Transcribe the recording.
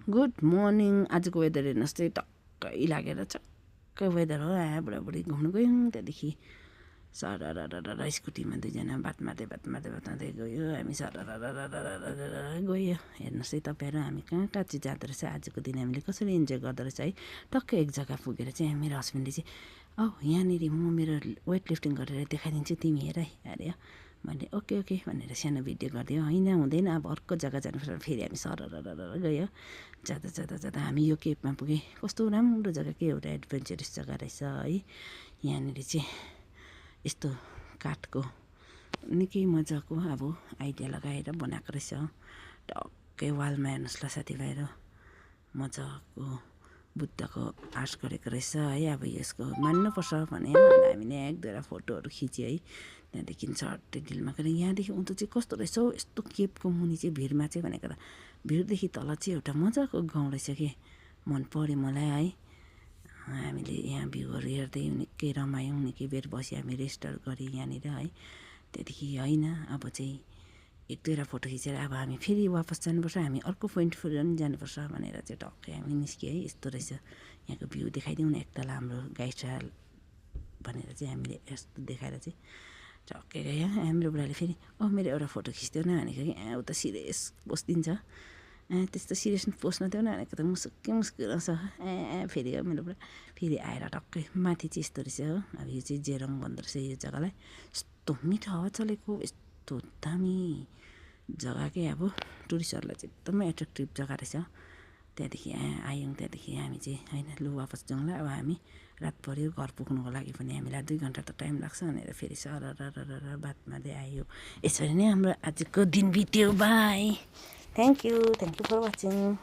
Good morning. आजको weather हेर्नुहोस् चाहिँ टक्कै लागेर चक्कै वेदर हो। बुढाबुढी घुम्नु गयौँ, त्यहाँदेखि सरर स्कुटीमा दुईजना बात मार्दै गयो। हामी सरर गयो। हेर्नुहोस् है तपाईँहरू, हामी कहाँ कहाँ चाहिँ जाँदो रहेछ। आजको दिन हामीले कसरी इन्जोय गर्दो रहेछ है। टक्कै एक जग्गा पुगेर चाहिँ मेरो हस्बेन्डले चाहिँ यहाँनिर म मेरो वेट लिफ्टिङ गरेर देखाइदिन्छु, तिमी हेर है अरे। मैले ओके भनेर सानो भिडियो गरिदियो। होइन हुँदैन, अब अर्को जग्गा जानुपर्छ। फेरि हामी सरर गयो। जाँदा हामी यो केपमा पुगेँ। कस्तो राम्रो जग्गा, के एउटा एडभेन्चरस जग्गा रहेछ है। यहाँनिर चाहिँ यस्तो काठको निकै मजाको अब आइडिया लगाएर बनाएको रहेछ। टक्कै वालमा हेर्नुहोस् ल साथीभाइहरू, मजाको बुद्धको आर्ट गरेको रहेछ है। अब यसको मान्नुपर्छ भने हामीले एक दुईवटा फोटोहरू खिच्यो है। त्यहाँदेखि सर्टै डिलमा गएर यहाँदेखि उँधो चाहिँ कस्तो रहेछ हौ, यस्तो केपको मुनि चाहिँ भिरमा चाहिँ भनेको त भिरदेखि तल चाहिँ एउटा मजाको गाउँ रहेछ कि, मन पऱ्यो मलाई है। हामीले यहाँ भ्यूहरू हेर्दै निकै रमायौँ, निकै बेर बस्यो हामी, रेस्टहरू गऱ्यौँ यहाँनिर है। त्यहाँदेखि होइन अब चाहिँ एक दुईवटा फोटो खिचेर अब हामी फेरि वापस जानुपर्छ, हामी अर्को पोइन्ट पनि जानुपर्छ भनेर चाहिँ टक्कै हामी निस्क्यो है। यस्तो रहेछ यहाँको भ्यू, देखाइदिउँ न एकताल हाम्रो गाइड साल भनेर चाहिँ हामीले यस्तो देखाएर चाहिँ टक्कै गयो। हाम्रो बुढाले फेरि मेरो एउटा फोटो खिच्दियो न भनेको कि उता सिरियस बसिदिन्छ, त्यस्तो सिरियस पोस्ट नदेऊ न भनेको त मुस्किल आउँछ। फेरि मेरो बुढा फेरि आएर टक्कै माथि चाहिँ यस्तो रहेछ हो। अब यो चाहिँ जेरङ भन्दो रहेछ यो जग्गालाई। यस्तो मिठो हावा चलेको, यस्तो दामी जग्गा के, अब टुरिस्टहरूलाई चाहिँ एकदमै एट्र्याक्टिभ जग्गा रहेछ। त्यहाँदेखि आयौँ। त्यहाँदेखि हामी चाहिँ होइन लु वापस जाउँ ल, अब हामी रात पऱ्यो, घर पुग्नुको लागि पनि हामीलाई 2 घन्टा त टाइम लाग्छ भनेर फेरि सरर बात मार्दै आयो। यसरी नै हाम्रो आजको दिन बित्यो। Bye, thank you for watching.